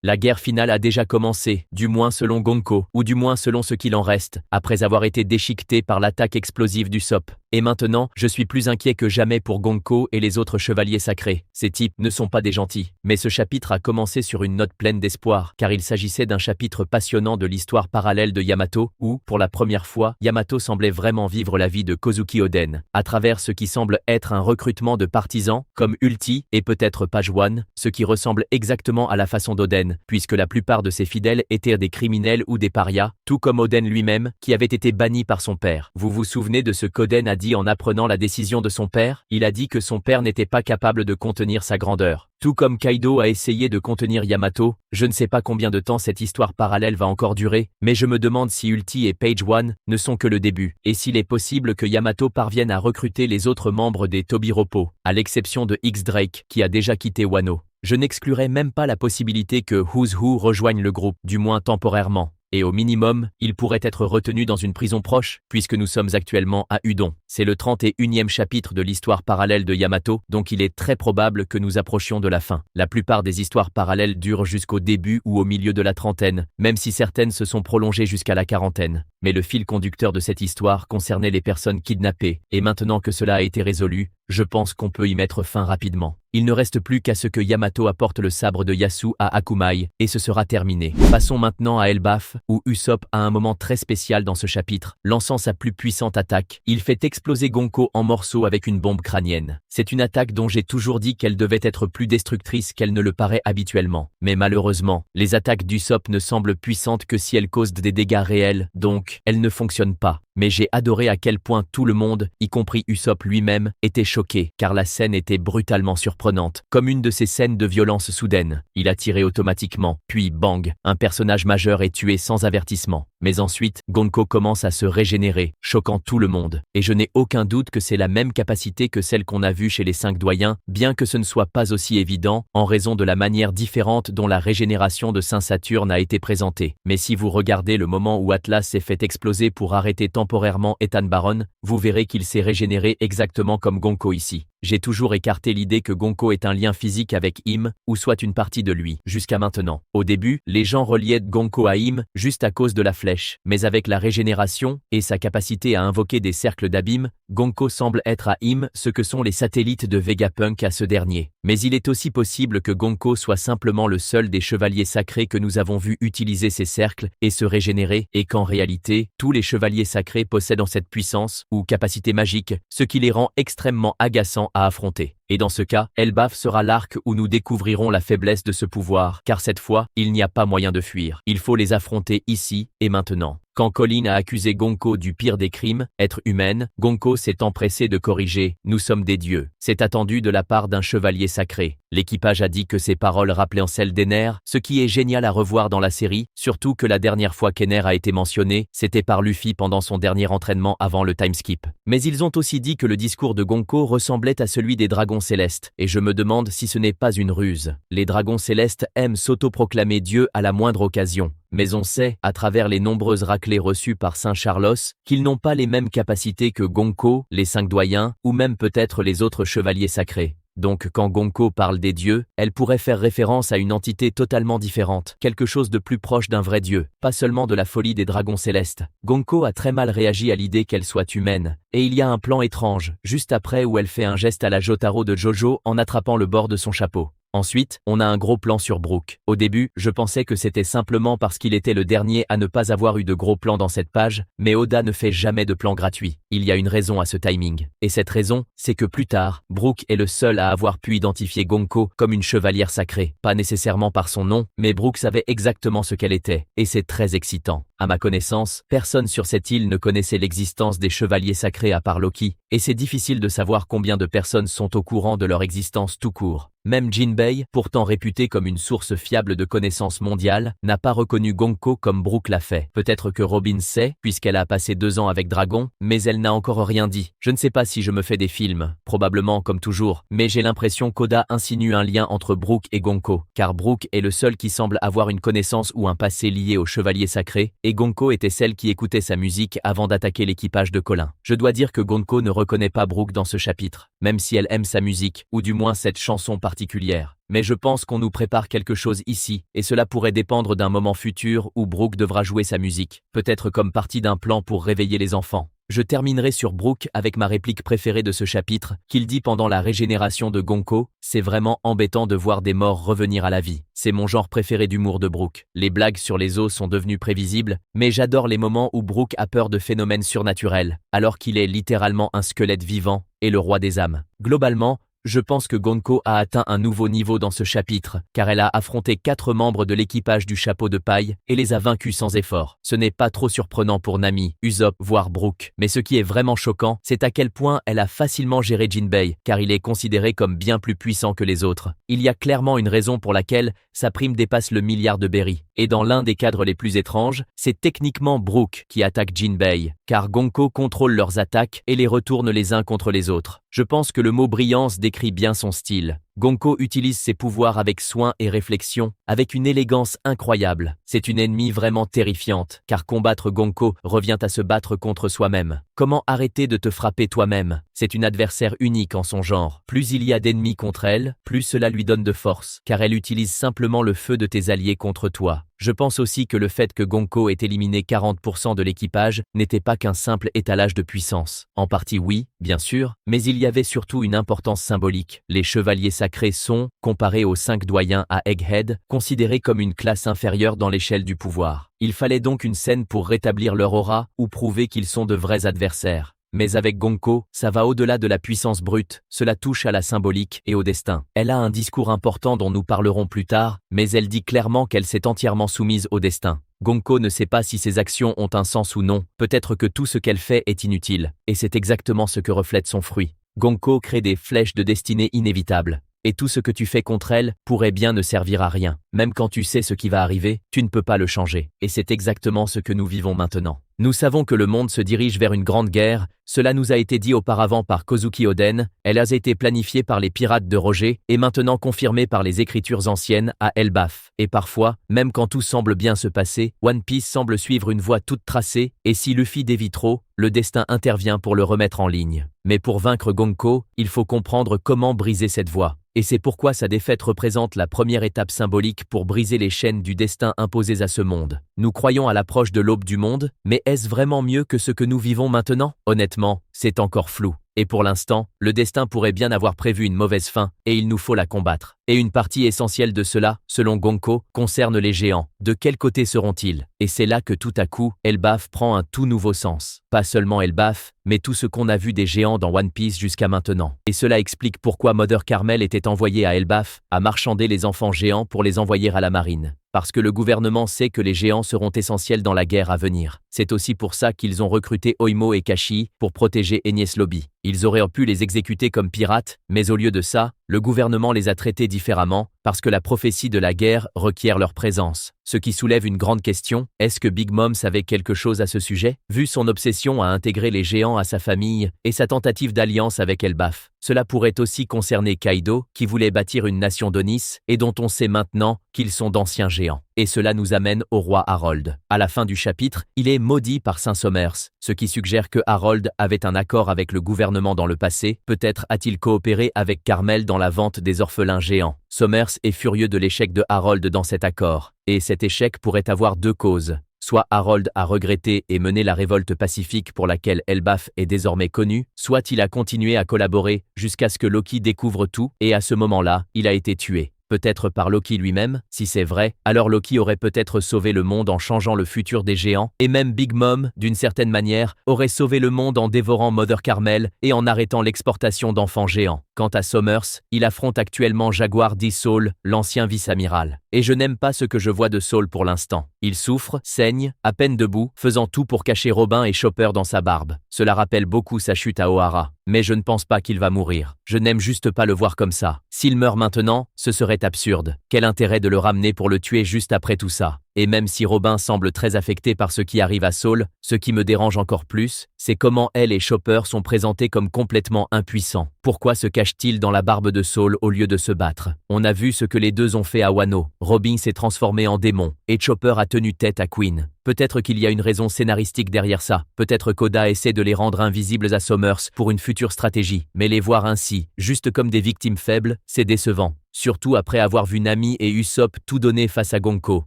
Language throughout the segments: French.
La guerre finale a déjà commencé, du moins selon Gonko, ou du moins selon ce qu'il en reste, après avoir été déchiqueté par l'attaque explosive d'Usopp. Et maintenant, je suis plus inquiet que jamais pour Gonko et les autres chevaliers sacrés. Ces types ne sont pas des gentils. Mais ce chapitre a commencé sur une note pleine d'espoir, car il s'agissait d'un chapitre passionnant de l'histoire parallèle de Yamato, où, pour la première fois, Yamato semblait vraiment vivre la vie de Kozuki Oden, à travers ce qui semble être un recrutement de partisans, comme Ulti, et peut-être Page One, ce qui ressemble exactement à la façon d'Oden, puisque la plupart de ses fidèles étaient des criminels ou des parias, tout comme Oden lui-même, qui avait été banni par son père. Vous vous souvenez de ce qu'Oden a dit en apprenant la décision de son père? Il a dit que son père n'était pas capable de contenir sa grandeur. Tout comme Kaido a essayé de contenir Yamato, je ne sais pas combien de temps cette histoire parallèle va encore durer, mais je me demande si Ulti et Page One ne sont que le début, et s'il est possible que Yamato parvienne à recruter les autres membres des Tobiropo, à l'exception de X-Drake, qui a déjà quitté Wano. Je n'exclurais même pas la possibilité que Who's Who rejoigne le groupe, du moins temporairement. Et au minimum, il pourrait être retenu dans une prison proche, puisque nous sommes actuellement à Udon. C'est le 31e chapitre de l'histoire parallèle de Yamato, donc il est très probable que nous approchions de la fin. La plupart des histoires parallèles durent jusqu'au début ou au milieu de la trentaine, même si certaines se sont prolongées jusqu'à la quarantaine. Mais le fil conducteur de cette histoire concernait les personnes kidnappées, et maintenant que cela a été résolu, je pense qu'on peut y mettre fin rapidement. Il ne reste plus qu'à ce que Yamato apporte le sabre de Yasu à Akumai, et ce sera terminé. Passons maintenant à Elbaf, où Usopp a un moment très spécial dans ce chapitre. Lançant sa plus puissante attaque, il fait exploser Gonko en morceaux avec une bombe crânienne. C'est une attaque dont j'ai toujours dit qu'elle devait être plus destructrice qu'elle ne le paraît habituellement. Mais malheureusement, les attaques d'Usopp ne semblent puissantes que si elles causent des dégâts réels, donc elles ne fonctionnent pas. Mais j'ai adoré à quel point tout le monde, y compris Usopp lui-même, était choqué, car la scène était brutalement surprenante, comme une de ces scènes de violence soudaine. Il a tiré automatiquement, puis bang, un personnage majeur est tué sans avertissement. Mais ensuite, Gonko commence à se régénérer, choquant tout le monde. Et je n'ai aucun doute que c'est la même capacité que celle qu'on a vue chez les 5 doyens, bien que ce ne soit pas aussi évident, en raison de la manière différente dont la régénération de Saint Saturne a été présentée. Mais si vous regardez le moment où Atlas s'est fait exploser pour arrêter temporairement Ethan Baron, vous verrez qu'il s'est régénéré exactement comme Gonko ici. J'ai toujours écarté l'idée que Gonko est un lien physique avec Im, ou soit une partie de lui, jusqu'à maintenant. Au début, les gens reliaient Gonko à Im, juste à cause de la flèche. Mais avec la régénération, et sa capacité à invoquer des cercles d'abîme, Gonko semble être à Im ce que sont les satellites de Vegapunk à ce dernier. Mais il est aussi possible que Gonko soit simplement le seul des chevaliers sacrés que nous avons vu utiliser ces cercles et se régénérer, et qu'en réalité, tous les chevaliers sacrés possèdent cette puissance, ou capacité magique, ce qui les rend extrêmement agaçants à affronter. Et dans ce cas, Elbaf sera l'arc où nous découvrirons la faiblesse de ce pouvoir, car cette fois, il n'y a pas moyen de fuir. Il faut les affronter ici et maintenant. Quand Colin a accusé Gonko du pire des crimes, être humaine, Gonko s'est empressé de corriger « Nous sommes des dieux ». C'est attendu de la part d'un chevalier sacré. L'équipage a dit que ces paroles rappelaient celles d'Ener, ce qui est génial à revoir dans la série, surtout que la dernière fois qu'Ener a été mentionné, c'était par Luffy pendant son dernier entraînement avant le timeskip. Mais ils ont aussi dit que le discours de Gonko ressemblait à celui des dragons célestes, et je me demande si ce n'est pas une ruse. Les dragons célestes aiment s'autoproclamer Dieu à la moindre occasion. Mais on sait, à travers les nombreuses raclées reçues par Saint Charlos, qu'ils n'ont pas les mêmes capacités que Gonko, les 5 doyens, ou même peut-être les autres chevaliers sacrés. Donc quand Gonko parle des dieux, elle pourrait faire référence à une entité totalement différente, quelque chose de plus proche d'un vrai dieu, pas seulement de la folie des dragons célestes. Gonko a très mal réagi à l'idée qu'elle soit humaine, et il y a un plan étrange, juste après où elle fait un geste à la Jotaro de Jojo en attrapant le bord de son chapeau. Ensuite, on a un gros plan sur Brook. Au début, je pensais que c'était simplement parce qu'il était le dernier à ne pas avoir eu de gros plans dans cette page, mais Oda ne fait jamais de plan gratuit. Il y a une raison à ce timing. Et cette raison, c'est que plus tard, Brook est le seul à avoir pu identifier Gonko comme une chevalière sacrée. Pas nécessairement par son nom, mais Brook savait exactement ce qu'elle était, et c'est très excitant. À ma connaissance, personne sur cette île ne connaissait l'existence des chevaliers sacrés à part Loki, et c'est difficile de savoir combien de personnes sont au courant de leur existence tout court. Même Jinbei, pourtant réputé comme une source fiable de connaissances mondiales, n'a pas reconnu Gonko comme Brook l'a fait. Peut-être que Robin sait, puisqu'elle a passé 2 ans avec Dragon, mais elle n'a encore rien dit. Je ne sais pas si je me fais des films, probablement comme toujours, mais j'ai l'impression qu'Oda insinue un lien entre Brook et Gonko, car Brook est le seul qui semble avoir une connaissance ou un passé lié au chevalier sacré, et Gonko était celle qui écoutait sa musique avant d'attaquer l'équipage de Colin. Je dois dire que Gonko ne reconnaît pas Brook dans ce chapitre. même si elle aime sa musique, ou du moins cette chanson particulière. Mais je pense qu'on nous prépare quelque chose ici, et cela pourrait dépendre d'un moment futur où Brooke devra jouer sa musique, peut-être comme partie d'un plan pour réveiller les enfants. Je terminerai sur Brooke avec ma réplique préférée de ce chapitre, qu'il dit pendant la régénération de Gonko: « C'est vraiment embêtant de voir des morts revenir à la vie. » C'est mon genre préféré d'humour de Brooke. Les blagues sur les os sont devenues prévisibles, mais j'adore les moments où Brooke a peur de phénomènes surnaturels, alors qu'il est littéralement un squelette vivant et le roi des âmes. Globalement, je pense que Gonko a atteint un nouveau niveau dans ce chapitre, car elle a affronté 4 membres de l'équipage du chapeau de paille et les a vaincus sans effort. Ce n'est pas trop surprenant pour Nami, Usopp, voire Brooke. Mais ce qui est vraiment choquant, c'est à quel point elle a facilement géré Jinbei, car il est considéré comme bien plus puissant que les autres. Il y a clairement une raison pour laquelle sa prime dépasse le milliard de berry. Et dans l'un des cadres les plus étranges, c'est techniquement Brooke qui attaque Jinbei, car Gonko contrôle leurs attaques et les retourne les uns contre les autres. Je pense que le mot brillance décrit bien son style. Gonko utilise ses pouvoirs avec soin et réflexion, avec une élégance incroyable. C'est une ennemie vraiment terrifiante, car combattre Gonko revient à se battre contre soi-même. Comment arrêter de te frapper toi-même? C'est une adversaire unique en son genre. Plus il y a d'ennemis contre elle, plus cela lui donne de force, car elle utilise simplement le feu de tes alliés contre toi. Je pense aussi que le fait que Gonko ait éliminé 40% de l'équipage n'était pas qu'un simple étalage de puissance. En partie oui, bien sûr, mais il y avait surtout une importance symbolique. Les chevaliers sacrés sont, comparés aux 5 doyens à Egghead, considérés comme une classe inférieure dans l'échelle du pouvoir. Il fallait donc une scène pour rétablir leur aura ou prouver qu'ils sont de vrais adversaires. Mais avec Gonko, ça va au-delà de la puissance brute, cela touche à la symbolique et au destin. Elle a un discours important dont nous parlerons plus tard, mais elle dit clairement qu'elle s'est entièrement soumise au destin. Gonko ne sait pas si ses actions ont un sens ou non, peut-être que tout ce qu'elle fait est inutile, et c'est exactement ce que reflète son fruit. Gonko crée des flèches de destinée inévitables. Et tout ce que tu fais contre elle pourrait bien ne servir à rien. Même quand tu sais ce qui va arriver, tu ne peux pas le changer. Et c'est exactement ce que nous vivons maintenant. Nous savons que le monde se dirige vers une grande guerre, cela nous a été dit auparavant par Kozuki Oden, elle a été planifiée par les pirates de Roger et maintenant confirmée par les écritures anciennes à Elbaf. Et parfois, même quand tout semble bien se passer, One Piece semble suivre une voie toute tracée, et si Luffy dévie trop, le destin intervient pour le remettre en ligne. Mais pour vaincre Gonko, il faut comprendre comment briser cette voie. Et c'est pourquoi sa défaite représente la première étape symbolique pour briser les chaînes du destin imposées à ce monde. Nous croyons à l'approche de l'aube du monde, mais est-ce vraiment mieux que ce que nous vivons maintenant? Honnêtement, c'est encore flou. Et pour l'instant, le destin pourrait bien avoir prévu une mauvaise fin, et il nous faut la combattre. Et une partie essentielle de cela, selon Gonko, concerne les géants. De quel côté seront-ils? Et c'est là que tout à coup, Elbaf prend un tout nouveau sens. Pas seulement Elbaf, mais tout ce qu'on a vu des géants dans One Piece jusqu'à maintenant. Et cela explique pourquoi Mother Carmel était envoyée à Elbaf, à marchander les enfants géants pour les envoyer à la marine. Parce que le gouvernement sait que les géants seront essentiels dans la guerre à venir. C'est aussi pour ça qu'ils ont recruté Oimo et Kashi pour protéger Enies Lobby. Ils auraient pu les exécuter comme pirates, mais au lieu de ça, le gouvernement les a traités différemment, parce que la prophétie de la guerre requiert leur présence. Ce qui soulève une grande question, est-ce que Big Mom savait quelque chose à ce sujet? Vu son obsession à intégrer les géants à sa famille et sa tentative d'alliance avec Elbaf. Cela pourrait aussi concerner Kaido, qui voulait bâtir une nation d'Onis, et dont on sait maintenant qu'ils sont d'anciens géants. Et cela nous amène au roi Harold. À la fin du chapitre, il est maudit par Saint Somers, ce qui suggère que Harold avait un accord avec le gouvernement dans le passé, peut-être a-t-il coopéré avec Carmel dans la vente des orphelins géants. Somers est furieux de l'échec de Harold dans cet accord, et cet échec pourrait avoir 2 causes. Soit Harold a regretté et mené la révolte pacifique pour laquelle Elbaf est désormais connu, soit il a continué à collaborer jusqu'à ce que Loki découvre tout, et à ce moment-là, il a été tué. Peut-être par Loki lui-même, si c'est vrai, alors Loki aurait peut-être sauvé le monde en changeant le futur des géants, et même Big Mom, d'une certaine manière, aurait sauvé le monde en dévorant Mother Carmel et en arrêtant l'exportation d'enfants géants. Quant à Somers, il affronte actuellement Jaguar D. Saul, l'ancien vice-amiral. Et je n'aime pas ce que je vois de Saul pour l'instant. Il souffre, saigne, à peine debout, faisant tout pour cacher Robin et Chopper dans sa barbe. Cela rappelle beaucoup sa chute à Ohara. Mais je ne pense pas qu'il va mourir. Je n'aime juste pas le voir comme ça. S'il meurt maintenant, ce serait absurde. Quel intérêt de le ramener pour le tuer juste après tout ça? Et même si Robin semble très affecté par ce qui arrive à Saul, ce qui me dérange encore plus, c'est comment elle et Chopper sont présentés comme complètement impuissants. Pourquoi se cache-t-il dans la barbe de Saul au lieu de se battre? On a vu ce que les deux ont fait à Wano. Robin s'est transformé en démon, et Chopper a tenu tête à Queen. Peut-être qu'il y a une raison scénaristique derrière ça. Peut-être qu'Oda essaie de les rendre invisibles à Summers pour une future stratégie. Mais les voir ainsi, juste comme des victimes faibles, c'est décevant. Surtout après avoir vu Nami et Usopp tout donner face à Gonko.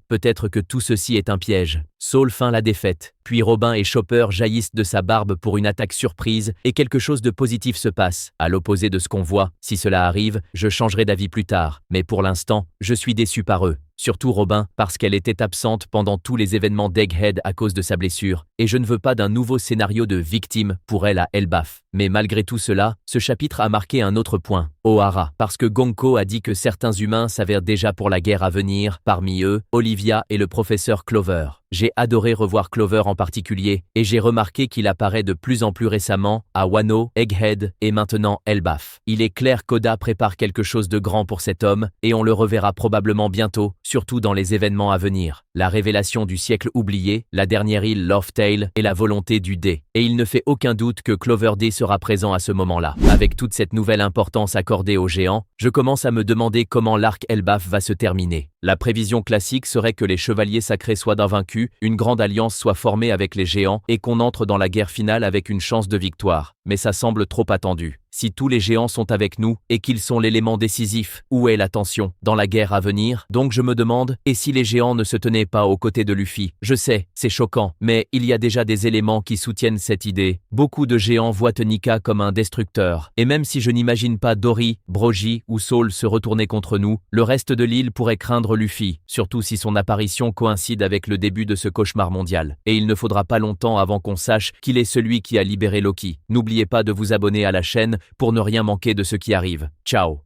Peut-être que tout ceci est un piège. Saul feint la défaite, puis Robin et Chopper jaillissent de sa barbe pour une attaque surprise et quelque chose de positif se passe. À l'opposé de ce qu'on voit, si cela arrive, je changerai d'avis plus tard. Mais pour l'instant, je suis déçu par eux. Surtout Robin, parce qu'elle était absente pendant tous les événements d'Egghead à cause de sa blessure, et je ne veux pas d'un nouveau scénario de victime pour elle à Elbaf. Mais malgré tout cela, ce chapitre a marqué un autre point, Ohara, parce que Gonko a dit que certains humains s'avèrent déjà pour la guerre à venir, parmi eux, Olivia et le professeur Clover. J'ai adoré revoir Clover en particulier, et j'ai remarqué qu'il apparaît de plus en plus récemment à Wano, Egghead et maintenant Elbaf. Il est clair qu'Oda prépare quelque chose de grand pour cet homme, et on le reverra probablement bientôt, surtout dans les événements à venir. La révélation du siècle oublié, la dernière île Lovetail et la volonté du dé. Et il ne fait aucun doute que Clover D sera présent à ce moment-là. Avec toute cette nouvelle importance accordée aux géants, je commence à me demander comment l'arc Elbaf va se terminer. La prévision classique serait que les chevaliers sacrés soient invaincus, une grande alliance soit formée avec les géants et qu'on entre dans la guerre finale avec une chance de victoire. Mais ça semble trop attendu. Si tous les géants sont avec nous et qu'ils sont l'élément décisif, où est la tension dans la guerre à venir? Donc je me demande, et si les géants ne se tenaient pas aux côtés de Luffy? Je sais, c'est choquant, mais il y a déjà des éléments qui soutiennent cette idée. Beaucoup de géants voient Nika comme un destructeur. Et même si je n'imagine pas Dory, Brogy ou Saul se retourner contre nous, le reste de l'île pourrait craindre Luffy, surtout si son apparition coïncide avec le début de ce cauchemar mondial. Et il ne faudra pas longtemps avant qu'on sache qu'il est celui qui a libéré Loki. N'oubliez pas de vous abonner à la chaîne pour ne rien manquer de ce qui arrive. Ciao.